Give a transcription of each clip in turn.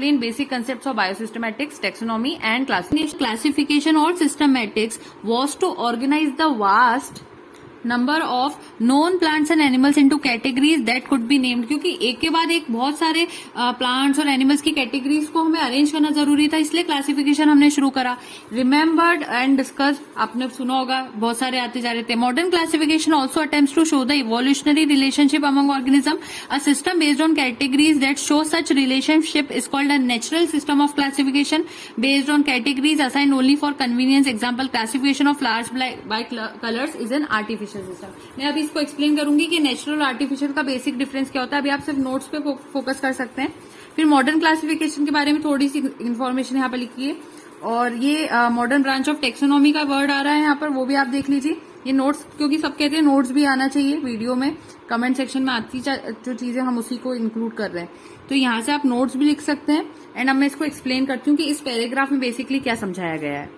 explain basic concepts of biosystematics, taxonomy and classification. Classification or systematics was to organize the vast number of known plants and animals into categories that could be named, क्योंकि एक के बाद एक बहुत सारे plants और animals की categories को हमें अरेंज करना जरूरी था, इसलिए क्लासिफिकेशन हमने शुरू करा. रिमेम्बर्ड एंड डिस्कस, आपने सुना होगा, बहुत सारे आते जा रहे थे. Modern classification also attempts to show the evolutionary relationship among organism. A system based on categories that show such relationship is called a natural system of classification based on categories assigned only for convenience. Example, classification of flowers by colours is an artificial system. मैं अभी इसको explain करूंगी कि natural और artificial का basic difference क्या होता है. अभी आप सिर्फ नोट्स पे फोकस कर सकते हैं. फिर मॉडर्न क्लासिफिकेशन के बारे में थोड़ी सी इन्फॉर्मेशन यहाँ पर लिखी है, और ये मॉडर्न ब्रांच ऑफ टेक्सोनॉमी का वर्ड आ रहा है यहाँ पर, वो भी आप देख लीजिए. ये नोट्स, क्योंकि सब कहते हैं नोट्स भी आना चाहिए वीडियो में, कमेंट सेक्शन में आती जो चीजें हम उसी को इंक्लूड कर रहे हैं, तो यहाँ से आप नोट्स भी लिख सकते हैं. एंड अब मैं इसको एक्सप्लेन करती हूँ कि इस पैराग्राफ में बेसिकली क्या समझाया गया है.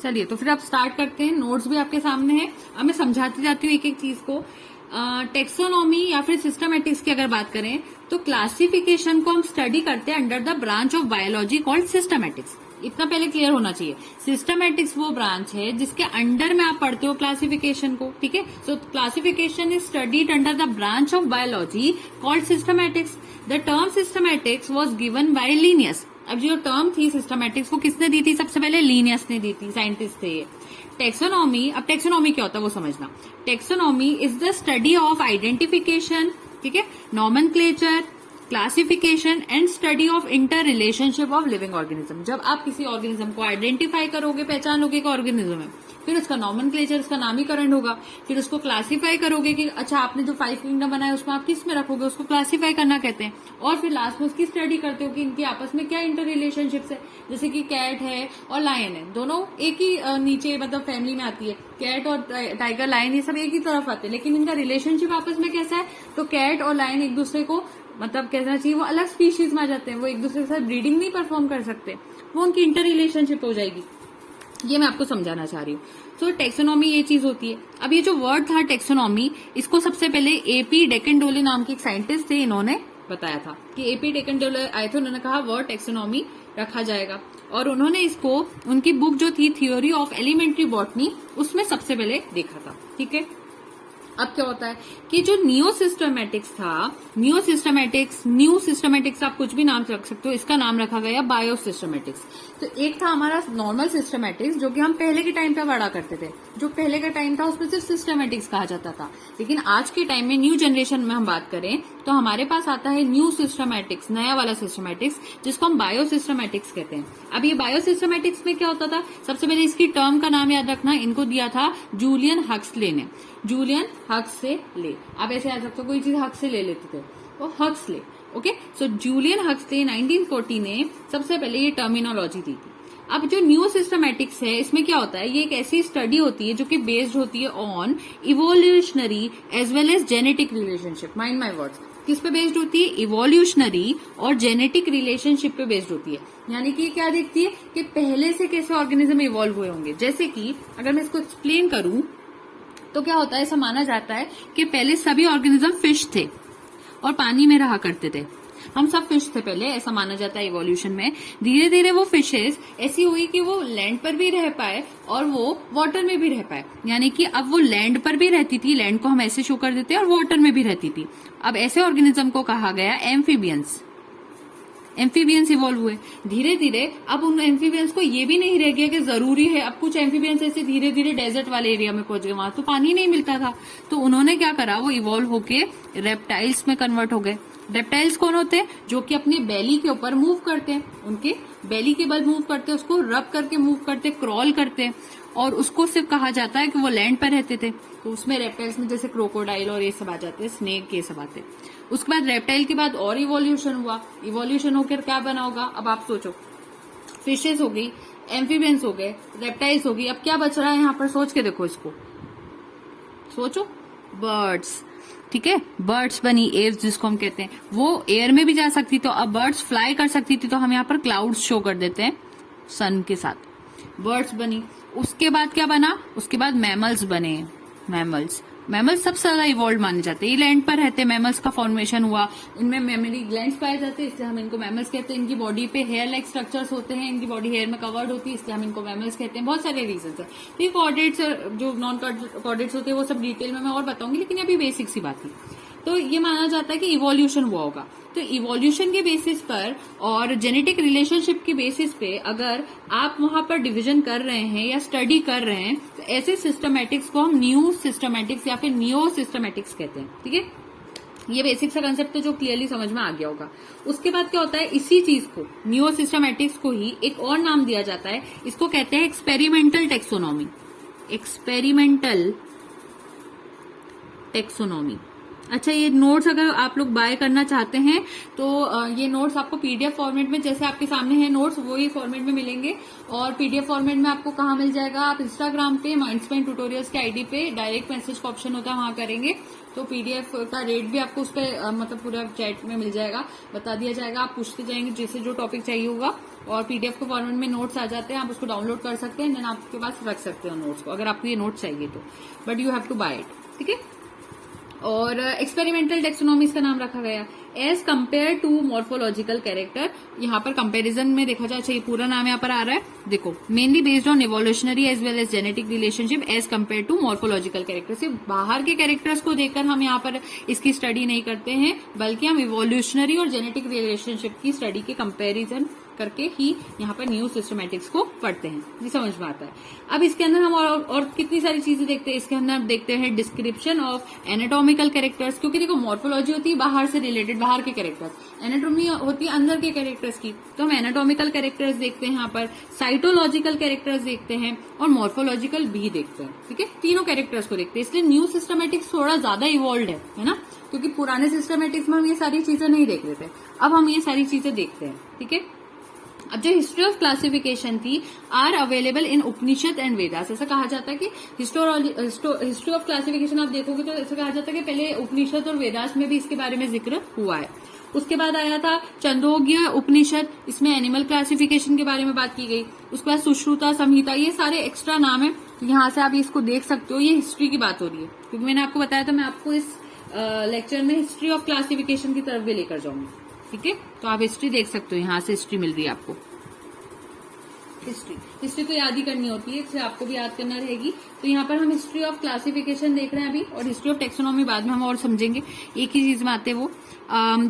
चलिए, तो फिर आप स्टार्ट करते हैं. नोट्स भी आपके सामने है. अब मैं समझाती जाती हूँ एक एक चीज को. टेक्सोनॉमी या फिर सिस्टमैटिक्स की अगर बात करें तो क्लासिफिकेशन को हम स्टडी करते हैं under the branch of biology called systematics. इतना पहले क्लियर होना चाहिए. सिस्टमैटिक्स वो ब्रांच है जिसके अंडर में आप पढ़ते हो क्लासिफिकेशन को, ठीक है. So classification is studied under the branch of biology called systematics. The term systematics was given by Linnaeus. अब जो टर्म थी सिस्टमैटिक्स वो किसने दी थी? सबसे पहले लीनियस ने दी थी, साइंटिस्ट थे ये. टेक्सोनॉमी, अब टेक्सोनॉमी क्या होता है वो समझना. Taxonomy is the study of identification, ठीक है, nomenclature, classification and study of inter relationship of living organism. जब आप किसी ऑर्गेनिज्म को आइडेंटिफाई करोगे, पहचान लोगे कि ऑर्गेनिज्म है, फिर उसका नॉमेनक्लेचर, उसका नामीकरण होगा, फिर उसको क्लासिफाई करोगे कि अच्छा आपने जो 5 किंगडम बनाया उसमें आप किस में रखोगे, उसको क्लासिफाई करना कहते हैं. और फिर लास्ट में उसकी स्टडी करते हो कि इनकी आपस में क्या इंटर रिलेशनशिप्स है. जैसे कि कैट है और लायन है, दोनों एक ही नीचे मतलब फैमिली में आती है. कैट और टाइगर, लायन, ये सब एक ही तरफ आते हैं, लेकिन इनका रिलेशनशिप आपस में कैसा है? तो कैट और लायन एक दूसरे को, मतलब कहना चाहिए वो अलग स्पीशीज में आ जाते हैं, वो एक दूसरे के साथ ब्रीडिंग नहीं परफॉर्म कर सकते, वो उनकी इंटर रिलेशनशिप हो जाएगी. ये मैं आपको समझाना चाह रही हूँ. तो टेक्सोनॉमी ये चीज होती है. अब ये जो वर्ड था टेक्सोनॉमी, इसको सबसे पहले एपी डेकेंडोले नाम के एक साइंटिस्ट थे, इन्होंने बताया था कि एपी डेकेंडोले आए थे, उन्होंने कहा वर्ड टेक्सोनॉमी रखा जाएगा, और उन्होंने इसको उनकी बुक जो थी थ्योरी ऑफ एलिमेंट्री बॉटनी, उसमें सबसे पहले देखा था, ठीक है. अब क्या होता है कि जो न्यू सिस्टमैटिक्स आप कुछ भी नाम रख सकते हो, इसका नाम रखा गया बायोसिस्टमैटिक्स. तो एक था हमारा नॉर्मल सिस्टमैटिक्स, जो कि हम पहले के टाइम पे पढ़ा करते थे. जो पहले का टाइम था उसमें सिर्फ सिस्टमैटिक्स कहा जाता था. लेकिन आज के टाइम में न्यू जनरेशन में हम बात करें तो हमारे पास आता है न्यू सिस्टमैटिक्स, नया वाला सिस्टमैटिक्स, जिसको हम बायोसिस्टमैटिक्स कहते हैं. अब ये बायोसिस्टमैटिक्स में क्या होता था? सबसे पहले इसकी टर्म का नाम याद रखना, इनको दिया था जूलियन हक्सले ने. जूलियन हक्सले, आप ऐसे याद रखते हो, कोई चीज हक्स से ले लेते थे, वो हक्सले. ओके, सो जूलियन हक्सले 1940 ने सबसे पहले ये टर्मिनोलॉजी दी थी. अब जो न्यू सिस्टमैटिक्स है, इसमें क्या होता है? ये एक ऐसी स्टडी होती है जो कि बेस्ड होती है on evolutionary as well as genetic relationship. Mind my words. किस पे बेस्ड होती है? इवोल्यूशनरी और जेनेटिक रिलेशनशिप पे बेस्ड होती है. यानी कि क्या देखती है कि पहले से कैसे ऑर्गेनिज्म इवॉल्व हुए होंगे. जैसे कि अगर मैं इसको एक्सप्लेन करूं तो क्या होता है, ऐसा माना जाता है कि पहले सभी ऑर्गेनिज्म फिश थे और पानी में रहा करते थे. हम सब फिश थे पहले, ऐसा माना जाता है इवोल्यूशन में. धीरे धीरे वो फिशेस ऐसी हुई कि वो लैंड पर भी रह पाए और वो वाटर में भी रह पाए. यानी कि अब वो लैंड पर भी रहती थी, लैंड को हम ऐसे शो कर देते हैं, और वाटर में भी रहती थी. अब ऐसे ऑर्गेनिज्म को कहा गया एम्फीबियंस. एम्फीबियंस इवॉल्व हुए धीरे धीरे. अब उन एम्फीबियंस को ये भी नहीं रह गया कि जरूरी है, अब कुछ एम्फीबियंस ऐसे धीरे धीरे डेजर्ट वाले एरिया में पहुंच गए, वहां तो पानी नहीं मिलता था. तो उन्होंने क्या करा, वो इवॉल्व होके रेप्टाइल्स में कन्वर्ट हो गए. रेप्टाइल्स कौन होते हैं? जो कि अपनी बेली के ऊपर मूव करते हैं, उनके बेली के बल मूव करते हैं, उसको रब करके मूव करते, क्रॉल करते हैं, और उसको सिर्फ कहा जाता है कि वो लैंड पर रहते थे. तो उसमें रेप्टाइल्स में जैसे क्रोकोडाइल और ये सब आ जाते हैं, स्नेक ये सब आते हैं. उसके बाद रेप्टाइल के बाद और इवोल्यूशन हुआ. इवोल्यूशन होकर क्या बना होगा? अब आप सोचो, फिशेस हो गई, एम्फीबियंस हो गए, रेप्टाइल्स हो गई. अब क्या बच रहा है यहाँ पर? सोच के देखो, इसको सोचो. बर्ड्स, ठीक है, बर्ड्स बनी, एयर्स जिसको हम कहते हैं, वो एयर में भी जा सकती. तो अब बर्ड्स फ्लाई कर सकती थी, तो हम यहाँ पर क्लाउड्स शो कर देते हैं सन के साथ. बर्ड्स बनी. उसके बाद क्या बना? उसके बाद मैमल्स बने. मैमल्स, मैमल्स सबसे ज्यादा इवॉल्व माने जाते हैं, ये लैंड पर रहते हैं, मैमल्स का फॉर्मेशन हुआ, इनमें मेमोरी ग्लैंड्स पाए जाते हैं, इसलिए हम इनको मैमल्स कहते हैं। इनकी बॉडी पे हेयर लाइक स्ट्रक्चर्स होते हैं, इनकी बॉडी हेयर में कवर्ड होती है, इसलिए हम इनको मैमल्स कहते हैं। बहुत सारे रीजन है। तो ये कॉर्डेट्स जो नॉन कॉर्डेट्स होते हैं वो सब डिटेल में मैं और बताऊंगी, लेकिन अभी बेसिक सी बात थी। तो ये माना जाता है कि इवोल्यूशन हुआ होगा। तो इवोल्यूशन के बेसिस पर और जेनेटिक रिलेशनशिप के बेसिस पे अगर आप वहां पर डिवीजन कर रहे हैं या स्टडी कर रहे हैं, तो ऐसे सिस्टमैटिक्स को हम न्यू सिस्टमैटिक्स या फिर नियो सिस्टमैटिक्स कहते हैं। ठीक है, ये बेसिक सा कंसेप्ट तो जो क्लियरली समझ में आ गया होगा। उसके बाद क्या होता है, इसी चीज को नियो सिस्टमैटिक्स को ही एक और नाम दिया जाता है, इसको कहते हैं एक्सपेरिमेंटल टेक्सोनॉमी। Experimental taxonomy. अच्छा, ये नोट्स अगर आप लोग बाय करना चाहते हैं तो ये नोट्स आपको पीडीएफ फॉर्मेट में, जैसे आपके सामने है नोट्स, वही फॉर्मेट में मिलेंगे। और पीडीएफ फॉर्मेट में आपको कहाँ मिल जाएगा, आप इंस्टाग्राम पे माइंडस्पेन ट्यूटोरियल्स के आईडी पे डायरेक्ट मैसेज का ऑप्शन होता है, वहां करेंगे तो पीडीएफ का रेट भी आपको उस पर मतलब पूरा चैट में मिल जाएगा, बता दिया जाएगा। आप पूछते जाएंगे जैसे जो टॉपिक चाहिए होगा, और पीडीएफ के फॉर्मेट में नोट्स आ जाते हैं, आप उसको डाउनलोड कर सकते हैं, देन आपके पास रख सकते हो नोट्स को, अगर आपको ये नोट्स चाहिए तो। But you have to buy it. ठीक है, और एक्सपेरिमेंटल टेक्सोनॉमी इसका नाम रखा गया as compare to morphological character. यहाँ पर कंपैरिजन में देखा जाए, अच्छा ये पूरा नाम यहाँ पर आ रहा है, देखो, mainly based on evolutionary as well as genetic relationship as compare to morphological character. सिर्फ बाहर के कैरेक्टर्स को देखकर हम यहाँ पर इसकी स्टडी नहीं करते हैं, बल्कि हम इवोल्यूशनरी और जेनेटिक रिलेशनशिप की स्टडी के कंपेरिजन करके ही यहाँ पर न्यू सिस्टमैटिक्स को पढ़ते हैं। ये समझ में आता है। अब इसके अंदर हम और कितनी सारी चीजें देखते हैं। इसके अंदर हम देखते हैं डिस्क्रिप्शन ऑफ एनाटॉमिकल कैरेक्टर्स, क्योंकि देखो मॉर्फोलॉजी होती है बाहर से रिलेटेड, बाहर के कैरेक्टर्स, एनाटॉमी होती है अंदर के कैरेक्टर्स की, तो हम एनाटॉमिकल कैरेक्टर्स देखते हैं यहाँ पर, साइटोलॉजिकल कैरेक्टर्स देखते हैं और मॉर्फोलॉजिकल भी देखते हैं। ठीक है, तीनों कैरेक्टर्स को देखते हैं। इसलिए न्यू सिस्टमैटिक्स थोड़ा ज्यादा इवॉल्व है ना, क्योंकि पुराने सिस्टमैटिक्स में हम ये सारी चीजें नहीं देख रहे थे, अब हम ये सारी चीजें देखते हैं। ठीक है, अब जो हिस्ट्री ऑफ क्लासिफिकेशन थी are available in Upanishad and Vedas. ऐसा कहा जाता है कि हिस्ट्री ऑफ क्लासिफिकेशन आप देखोगे तो ऐसा कहा जाता है कि पहले उपनिषद और वेदास में भी इसके बारे में जिक्र हुआ है। उसके बाद आया था छंदोग्य उपनिषद, इसमें एनिमल क्लासिफिकेशन के बारे में बात की गई। उसके बाद सुश्रुता संहिता, ये सारे एक्स्ट्रा नाम है, यहाँ से आप इसको देख सकते हो। ये हिस्ट्री की बात हो रही है, क्योंकि मैंने आपको बताया था मैं आपको इस लेक्चर में हिस्ट्री ऑफ क्लासिफिकेशन की तरफ भी लेकर जाऊंगी। ठीक है, तो आप हिस्ट्री देख सकते हो, यहाँ से हिस्ट्री मिल रही है आपको। हिस्ट्री तो याद ही करनी होती है, इससे आपको भी याद करना रहेगी। तो यहाँ पर हम हिस्ट्री ऑफ क्लासिफिकेशन देख रहे हैं अभी, और हिस्ट्री ऑफ टेक्सोनॉमी बाद में हम और समझेंगे। एक ही चीज में आते हैं वो,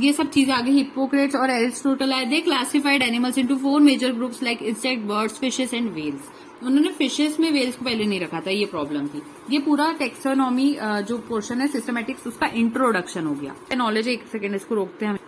ये सब चीजें आगे हिप्पोक्रेट्स और एरिस्टोटल आए। They classified animals into 4 major groups like insect, birds, fishes and whales. उन्होंने फिशेस में वेल्स को पहले नहीं रखा था, ये प्रॉब्लम थी। ये पूरा टेक्सोनॉमी जो पोर्शन है सिस्टमैटिक्स, उसका इंट्रोडक्शन हो गया। नॉलेज, एक सेकेंड इसको रोकते हैं,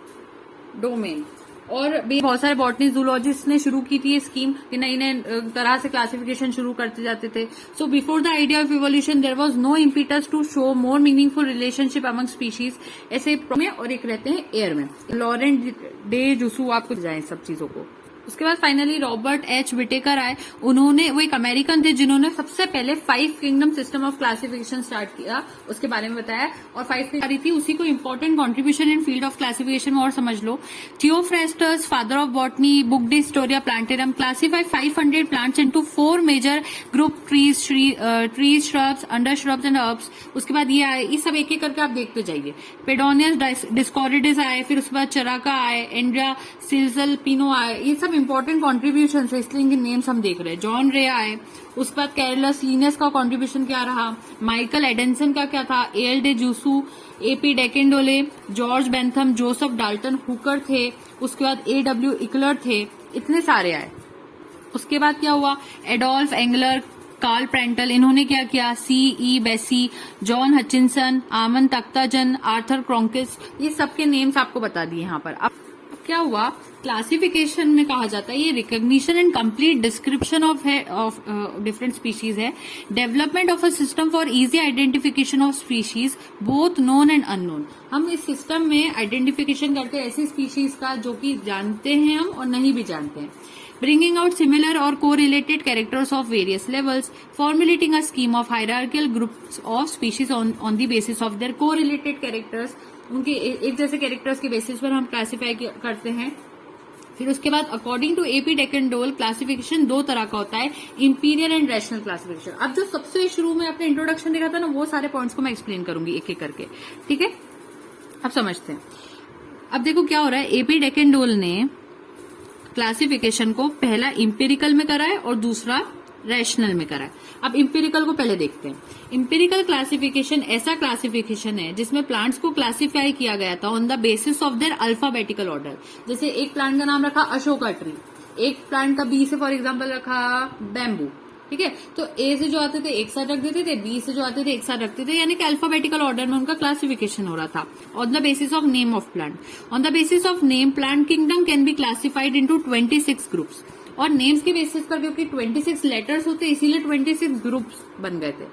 डोमेन। और भी बहुत सारे बॉटनी जूलॉजिस्ट ने शुरू की थी ये स्कीम, कि नई नई तरह से क्लासिफिकेशन शुरू करते जाते थे। So before the idea of evolution there was no impetus to show more meaningful relationship among species. ऐसे में और एक रहते हैं एयर में। लॉरेंट डे जुसू, आपको जाए सब चीजों को। उसके बाद फाइनली रॉबर्ट एच विटेकर आए। उन्होंने, वो एक अमेरिकन थे जिन्होंने सबसे पहले 5 kingdom system of classification start किया, उसके बारे में बताया। और 5 आ रही थी, उसी को important contribution in field of classification में और समझ लो। Theophrastus, father of botany, book De Historia Plantarum, classify 500 plants into 4 major group, trees, shrubs, under shrubs and herbs. उसके बाद ये आए, ये सब एक एक करके आप देखते जाइए। पेडोनियस डिस्कॉरिडिस आए, फिर उसके बाद चराका आए, एंड्रिया सिल्जल पिनो आए। ये सब इंपॉर्टेंट कॉन्ट्रीब्यूशन है, इसलिए इनके नेम्स हम देख रहे हैं। जॉन रे आए। उसके बाद कैरलस लीनस का कॉन्ट्रीब्यूशन क्या रहा, माइकल एडेंसन का क्या था, L de Jussieu, AP de Candolle, George Bentham, Joseph Dalton Hooker थे। उसके बाद AW इकलर थे। इतने सारे आए। उसके बाद क्या हुआ, एडोल्फ एंगलर, कार्ल प्रेंटल, इन्होंने क्या किया, CE बेसी, जॉन हचिंसन, आमन तख्ताजन, आर्थर क्रोंकिस, ये सबके नेम्स आपको बता दिए यहाँ पर। अब क्या हुआ, क्लासिफिकेशन में कहा जाता है ये recognition and complete description of different species है। Development of a system for easy identification of species both known and unknown. हम इस सिस्टम में आइडेंटिफिकेशन करते हैं ऐसी स्पीशीज का जो कि जानते हैं हम और नहीं भी जानते हैं। Bringing out similar or correlated characters of various levels, formulating a scheme of hierarchical groups of species on the basis of their correlated characters. उनके एक जैसे कैरेक्टर्स के बेसिस पर हम क्लासिफाई करते हैं। फिर उसके बाद अकॉर्डिंग टू एपी डेकेंडोल क्लासिफिकेशन दो तरह का होता है, इंपीरियल एंड रैशनल क्लासिफिकेशन। अब जो सबसे शुरू में आपने इंट्रोडक्शन देखा था ना, वो सारे पॉइंट्स को मैं एक्सप्लेन करूंगी एक एक करके, ठीक है। अब समझते हैं। अब देखो क्या हो रहा है, एपी डेकेंडोल ने क्लासिफिकेशन को पहला इंपेरिकल में करा है और दूसरा रैशनल में करा है। अब इंपेरिकल को पहले देखते हैं। इंपेरिकल क्लासिफिकेशन ऐसा क्लासिफिकेशन है जिसमें प्लांट्स को क्लासिफाई किया गया था on the basis of there alphabetical order. जैसे एक प्लांट का नाम रखा अशोका ट्री, एक प्लांट का बी से फॉर एग्जाम्पल रखा बैम्बू, ठीक है। तो ए से जो आते थे एक साथ रख देते थे, बी से जो आते थे एक साथ रखते थे, यानी कि अल्फाबेटिकल ऑर्डर में उनका क्लासिफिकेशन हो रहा था on the basis of name of plant. On the basis of name plant kingdom can be classified into 26 groups. और नेम्स के बेसिस पर क्योंकि 26 लेटर्स होते इसीलिए 26 ग्रुप्स बन गए थे।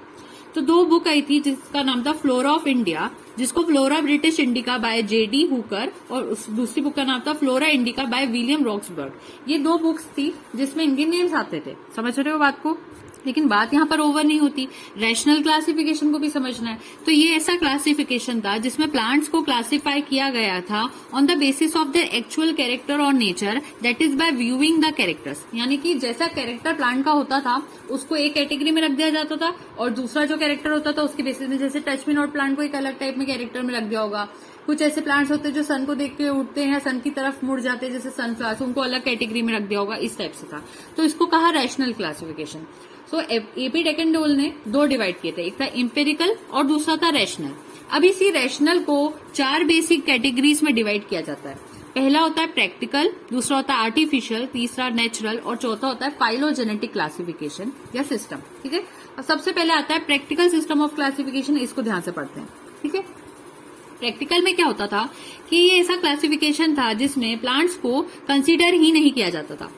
तो दो बुक आई थी जिसका नाम था फ्लोरा ऑफ इंडिया, जिसको Flora British Indica by J D Hooker, और उस दूसरी बुक का नाम था Flora Indica by William Roxburgh. ये दो बुक्स थी जिसमें इनके नेम्स आते थे, समझ रहे हो बात को। लेकिन बात यहाँ पर ओवर नहीं होती, रैशनल क्लासिफिकेशन को भी समझना है। तो ये ऐसा क्लासिफिकेशन था जिसमें प्लांट्स को क्लासिफाई किया गया था on the basis of their actual character और nature, that is by viewing the characters. यानी कि जैसा कैरेक्टर प्लांट का होता था उसको एक कैटेगरी में रख दिया जाता था, और दूसरा जो कैरेक्टर होता था उसके बेसिस में, जैसे टच मी नॉट प्लांट को एक अलग टाइप में कैरेक्टर में रख दिया होगा। कुछ ऐसे प्लांट्स होते हैं जो सन को देख के उठते हैं, सन की तरफ मुड़ जाते हैं, जैसे सनफ्लावर्स, उनको अलग कैटेगरी में रख दिया होगा, इस टाइप से था। तो इसको कहा रैशनल क्लासिफिकेशन। तो एपी डेकेंडोल ने दो डिवाइड किए थे, एक था इंपेरिकल और दूसरा था रैशनल। अब इसी रैशनल को 4 बेसिक कैटेगरीज में डिवाइड किया जाता है। पहला होता है प्रैक्टिकल, दूसरा होता है आर्टिफिशियल, तीसरा नेचुरल, और चौथा होता है फाइलोजेनेटिक क्लासिफिकेशन या सिस्टम, ठीक है। अब सबसे पहले आता है प्रैक्टिकल सिस्टम ऑफ क्लासिफिकेशन, इसको ध्यान से पढ़ते हैं, ठीक है। प्रैक्टिकल में क्या होता था कि ये ऐसा क्लासिफिकेशन था जिसमें प्लांट्स को कंसीडर ही नहीं किया जाता था।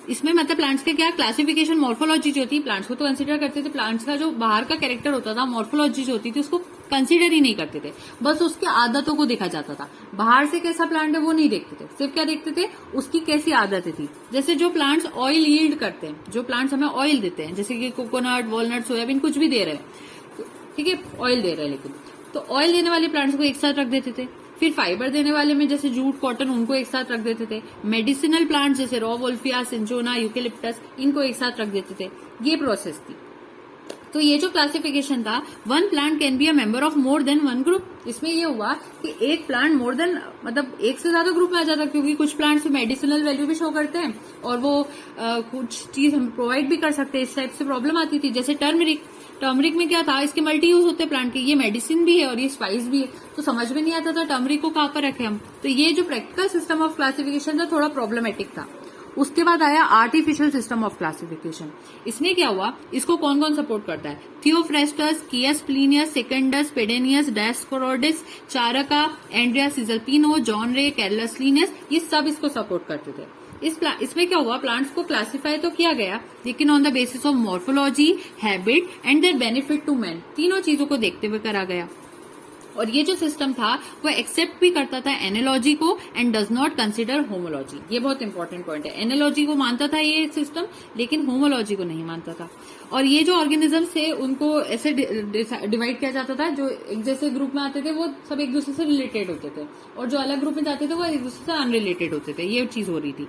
इसमें मतलब प्लांट्स के क्या क्लासिफिकेशन, मॉर्फोलॉजी जो थी, प्लांट्स को तो कंसीडर करते थे, प्लांट्स का जो बाहर का कैरेक्टर होता था, मॉर्फोलॉजी जो होती थी, उसको कंसीडर ही नहीं करते थे, बस उसकी आदतों को देखा जाता था। बाहर से कैसा प्लांट है वो नहीं देखते थे, सिर्फ क्या देखते थे, उसकी कैसी आदतें थी। जैसे जो प्लांट्स ऑयल यील्ड करते हैं, जो प्लांट्स हमें ऑयल देते हैं, जैसे कि कोकोनट, वॉलनट, सोयाबीन, कुछ भी दे रहे हैं, ठीक है, ऑयल दे रहे हैं, लेकिन तो ऑयल देने वाले प्लांट्स को एक साथ रख देते थे। फिर फाइबर देने वाले में जैसे जूट, कॉटन, उनको एक साथ रख देते थे। मेडिसिनल प्लांट्स जैसे रॉ वोल्फिया, सिंचोना, यूकेलिप्टस, इनको एक साथ रख देते थे। ये प्रोसेस थी। तो ये जो क्लासिफिकेशन था, one plant can be a member of more than one group. इसमें ये हुआ कि एक प्लांट मोर देन मतलब एक से ज्यादा ग्रुप में आ जाता है, क्योंकि कुछ प्लांट्स मेडिसिनल वैल्यू भी शो करते हैं और वो कुछ चीज हम प्रोवाइड भी कर सकते हैं। इस टाइप से प्रॉब्लम आती थी। जैसे टर्मरिक में क्या था, इसके मल्टी यूज होते हैं प्लांट के, ये मेडिसिन भी है और ये स्पाइस भी है, तो समझ में नहीं आता था टर्मरिक को कहाँ पर रखे हम। तो ये जो प्रैक्टिकल सिस्टम ऑफ क्लासिफिकेशन था थोड़ा प्रॉब्लमेटिक था। उसके बाद आया आर्टिफिशियल सिस्टम ऑफ क्लासिफिकेशन। इसमें क्या हुआ, इसको कौन कौन सपोर्ट करता है, Theophrastus, Gaius Plinius, Secundus, Pedanius, Dioscorides, Charaka, Andrea Cesalpino, John Ray, Carolus Linnaeus, ये सब इसको सपोर्ट करते थे। इसमें क्या हुआ, प्लांट्स को क्लासिफाई तो किया गया, लेकिन on the basis of morphology, habit and their benefit to man, तीनों चीजों को देखते हुए करा गया। और ये जो सिस्टम था वो एक्सेप्ट भी करता था एनालॉजी को and does not consider homology. ये बहुत इंपॉर्टेंट पॉइंट है। एनालॉजी को मानता था ये सिस्टम, लेकिन होमोलॉजी को नहीं मानता था। और ये जो ऑर्गेनिजम्स थे उनको ऐसे डिवाइड किया जाता था, जो एक जैसे ग्रुप में आते थे वो सब एक दूसरे से रिलेटेड होते थे, और जो अलग ग्रुप में जाते थे वो एक दूसरे से अनरिलेटेड होते थे। ये चीज हो रही थी।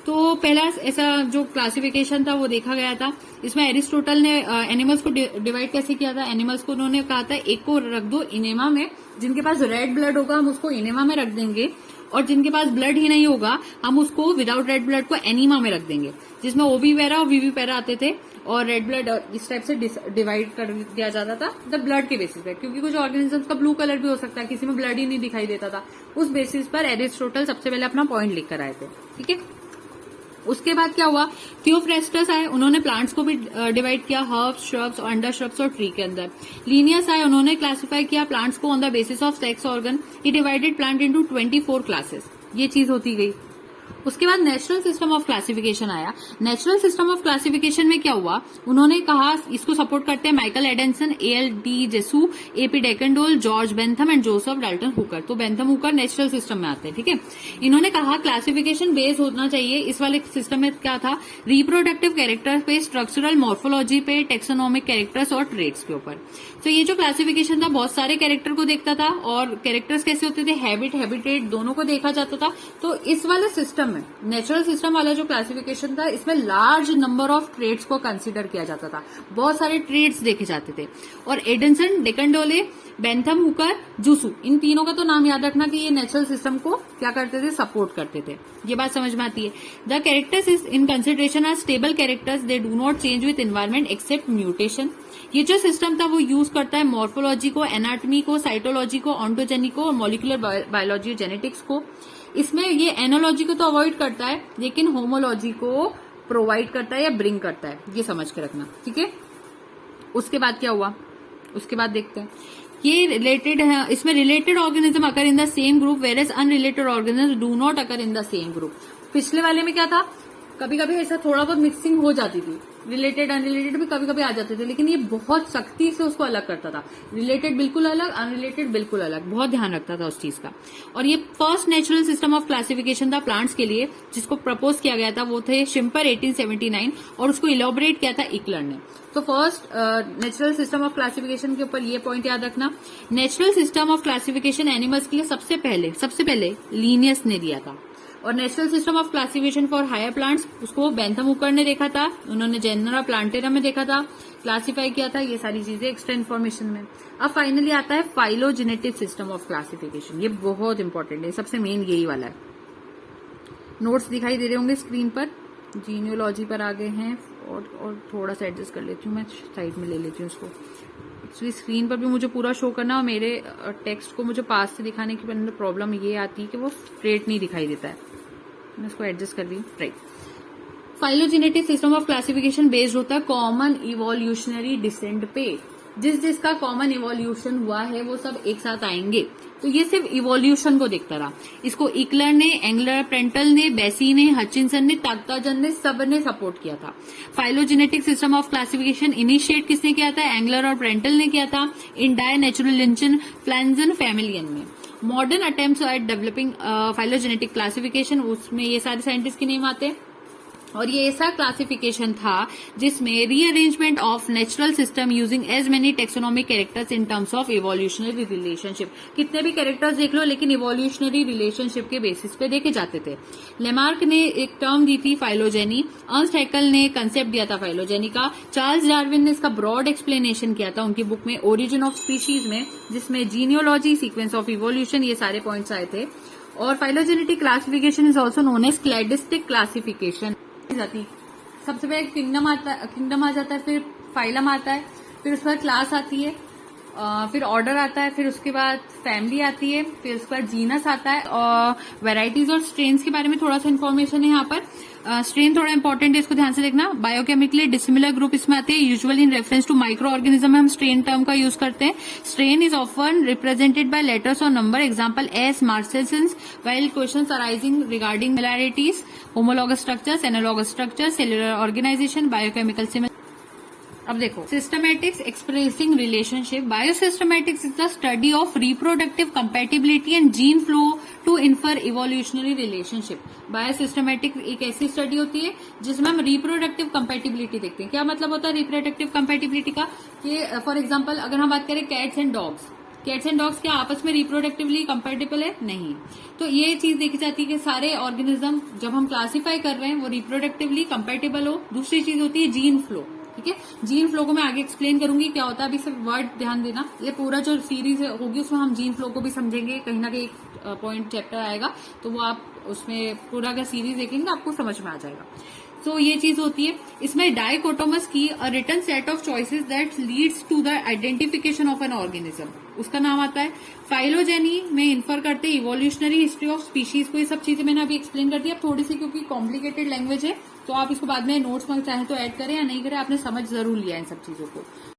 तो पहला ऐसा जो क्लासिफिकेशन था वो देखा गया था। इसमें एरिस्टोटल ने एनिमल्स को डिवाइड कैसे किया था। एनिमल्स को उन्होंने कहा था एक को रख दो इनेमा में, जिनके पास रेड ब्लड होगा हम उसको इनेमा में रख देंगे, और जिनके पास ब्लड ही नहीं होगा हम उसको विदाउट रेड ब्लड को एनीमा में रख देंगे, जिसमें ओवीवेरा और वीवीपेरा आते थे। और रेड ब्लड इस टाइप से डिवाइड कर दिया जाता था द ब्लड के बेसिस पे, क्योंकि कुछ ऑर्गेनिजम्स का ब्लू कलर भी हो सकता है, किसी में ब्लड ही नहीं दिखाई देता था। उस बेसिस पर एरिस्टोटल सबसे पहले अपना पॉइंट लिख कर आए थे, ठीक है। उसके बाद क्या हुआ, थियोफ्रेस्टस आए, उन्होंने प्लांट्स को भी डिवाइड किया हर्ब्स, श्रब्स, अंडर श्रब्स और ट्री के अंदर। लीनियस आए, उन्होंने क्लासिफाई किया प्लांट्स को on the basis of sex organ. He divided plant into 24 classes. ये चीज होती गई। उसके बाद नेचुरल सिस्टम ऑफ क्लासिफिकेशन आया। नेचुरल सिस्टम ऑफ क्लासिफिकेशन में क्या हुआ, उन्होंने कहा इसको सपोर्ट करते हैं Michael Adanson, A L de Jussieu, A P de Candolle, George Bentham and Joseph Dalton Hooker. तो बेंथम हुकर नेचुरल सिस्टम में आते हैं, ठीक है। इन्होंने कहा क्लासिफिकेशन बेस होना चाहिए। इस वाले सिस्टम में क्या था, रिप्रोडक्टिव कैरेक्टर पे, स्ट्रक्चरल मॉर्फोलॉजी पे, टेक्सोनॉमिक कैरेक्टर्स और ट्रेट्स के ऊपर। तो ये जो क्लासिफिकेशन था बहुत सारे कैरेक्टर को देखता था, और कैरेक्टर्स कैसे होते थे, हैबिट, हैबिटेट, दोनों को देखा जाता था। तो इस वाले सिस्टम में नेचुरल सिस्टम वाला जो क्लासिफिकेशन था, इसमें लार्ज नंबर ऑफ ट्रेड्स को कंसीडर किया जाता था, बहुत सारे ट्रेड्स देखे जाते थे। और एडनसन, डेकनडोले, बेंथम, हुकर, जूसू, इन तीनों का तो नाम याद रखना कि ये नेचुरल सिस्टम को क्या करते थे, सपोर्ट करते थे। ये बात समझ में आती है। The characters is in consideration are stable characters, they do not change with environment except mutation. ये जो सिस्टम था वो यूज करता है मॉर्फोलॉजी को, एनाटॉमी को, साइटोलॉजी को, ऑन्टोजेनी को, मॉलिक्यूलर बायोलॉजी, जेनेटिक्स को। इसमें ये एनोलॉजी को तो अवॉइड करता है, लेकिन होमोलॉजी को प्रोवाइड करता है या ब्रिंग करता है, ये समझ के रखना, ठीक है। उसके बाद क्या हुआ, उसके बाद देखते हैं। ये रिलेटेड है, इसमें related organism occur in the same group whereas unrelated organism do not occur in the same group. पिछले वाले में क्या था, कभी कभी ऐसा थोड़ा बहुत मिक्सिंग हो जाती थी, रिलेटेड अनरिलेटेड भी कभी कभी आ जाते थे, लेकिन ये बहुत सख्ती से उसको अलग करता था। रिलेटेड बिल्कुल अलग, अनरिलेटेड बिल्कुल अलग, बहुत ध्यान रखता था उस चीज का। और ये first natural system of classification था प्लांट्स के लिए, जिसको प्रपोज किया गया था, वो थे शिम्पर 1879, और उसको इलॉबरेट किया था इकलर ने। तो first natural system of classification के ऊपर ये पॉइंट याद रखना। Natural system of classification animals के लिए सबसे पहले लीनियस ने दिया था। और natural system of classification for higher plants, उसको बेंथम हुकर ने देखा था, उन्होंने जेनरा प्लांटेरा में देखा था, क्लासिफाई किया था। ये सारी चीजें एक्स्ट्रा इन्फॉर्मेशन में। अब फाइनली आता है फाइलोजेनेटिक सिस्टम ऑफ क्लासिफिकेशन। ये बहुत इंपॉर्टेंट है, सबसे मेन यही वाला है। नोट्स दिखाई दे रहे होंगे स्क्रीन पर, जीनियोलॉजी पर आ गए हैं, और थोड़ा सा एडजस्ट कर लेती हूँ, मैं साइड में ले लेती हूँ उसको। एक्चुअली स्क्रीन पर भी मुझे पूरा शो करना, और मेरे टेक्स्ट को मुझे पास से दिखाने की प्रॉब्लम ये आती है कि वो स्ट्रेट नहीं दिखाई देता है। मैं इसको एडजस्ट कर रही हूँ, right. Phylogenetic system of classification based होता है कॉमन इवोल्यूशनरी डिसेंट पे। जिसका कॉमन इवोल्यूशन हुआ है वो सब एक साथ आएंगे। तो ये सिर्फ इवोल्यूशन को देखता रहा। इसको इकलर ने, एंगलर प्रेंटल ने, बेसी ने, हचिंसन ने, टाक्टाजन ने, सब ने सपोर्ट किया था। Phylogenetic system of classification initiate किसने किया था, एंगलर और प्रेंटल ने किया था, इन डाय नेचुरल लिंचन फ्लैंजन फैमिलियन में। Modern attempts at developing phylogenetic classification, उसमें ये सारे साइंटिस्ट के नेम आते हैं। और ये ऐसा क्लासिफिकेशन था जिसमें rearrangement of natural system using as many taxonomic characters in terms of evolutionary relationship. कितने भी कैरेक्टर्स देख लो, लेकिन इवोल्यूशनरी रिलेशनशिप के बेसिस पे देखे जाते थे। लेमार्क ने एक टर्म दी थी फाइलोजेनी, अर्नस्ट हैकेल ने कंसेप्ट दिया था फाइलोजेनी का, चार्ल्स डार्विन ने इसका ब्रॉड एक्सप्लेनेशन किया था उनकी बुक में ओरिजिन ऑफ स्पीशीज में, जिसमें जीनियोलॉजी, सीक्वेंस ऑफ इवोल्यूशन, ये सारे पॉइंट्स आए थे। और phylogenetic classification is also known as cladistic classification जाती। सबसे पहले किंगडम आ जाता है, फिर फाइलम आता है, फिर उसके बाद क्लास आती है, फिर ऑर्डर आता है, फिर उसके बाद फैमिली आती है, फिर उसके बाद जीनस आता है। और वेराइटीज और स्ट्रेन्स के बारे में थोड़ा सा इन्फॉर्मेशन है यहाँ पर। स्ट्रेन थोड़ा इंपॉर्टेंट है, इसको ध्यान से देखना। बायोकेमिकली डिसिमिलर ग्रुप इसमें आते हैं, usually in reference to micro organism में हम स्ट्रेन टर्म का यूज करते हैं। Strain is often represented by letters और number, example S marcescens, while questions arising regarding similarities, homologous structures, analogous structures, cellular organisation, biochemical similar. अब देखो, systematics expressing relationship. Biosystematics is the study of reproductive compatibility and gene flow to infer evolutionary relationship. Biosystematic एक ऐसी study होती है जिसमें हम reproductive compatibility देखते हैं। क्या मतलब होता है रिप्रोडक्टिव कंपैटिबिलिटी का, कि फॉर एग्जांपल अगर हम बात करें कैट्स एंड डॉग्स, क्या आपस में रिप्रोडक्टिवली कंपैटिबल है? नहीं। तो ये चीज देखी जाती है कि सारे ऑर्गेनिज्म जब हम क्लासिफाई कर रहे हैं वो रिप्रोडक्टिवली कंपैटिबल हो। दूसरी चीज होती है जीन फ्लो, ठीक है। जीन फ्लो को मैं आगे एक्सप्लेन करूंगी क्या होता है, अभी सिर्फ वर्ड ध्यान देना। ये पूरा जो सीरीज होगी उसमें हम जीन फ्लो को भी समझेंगे, कहीं ना कहीं एक पॉइंट चैप्टर आएगा तो वो आप उसमें पूरा अगर सीरीज देखेंगे आपको समझ में आ जाएगा। तो ये चीज होती है। इसमें dichotomous key a written set of choices that leads to the identification of an organism, उसका नाम आता है फाइलोजेनी में इन्फर करते इवोल्यूशनरी हिस्ट्री ऑफ स्पीशीज को। ये सब चीजें मैंने अभी एक्सप्लेन कर दी। अब थोड़ी सी क्योंकि कॉम्प्लिकेटेड लैंग्वेज है तो आप इसको बाद में नोट्स में चाहे तो ऐड करें या नहीं करें, आपने समझ जरूर लिया इन सब चीजों को।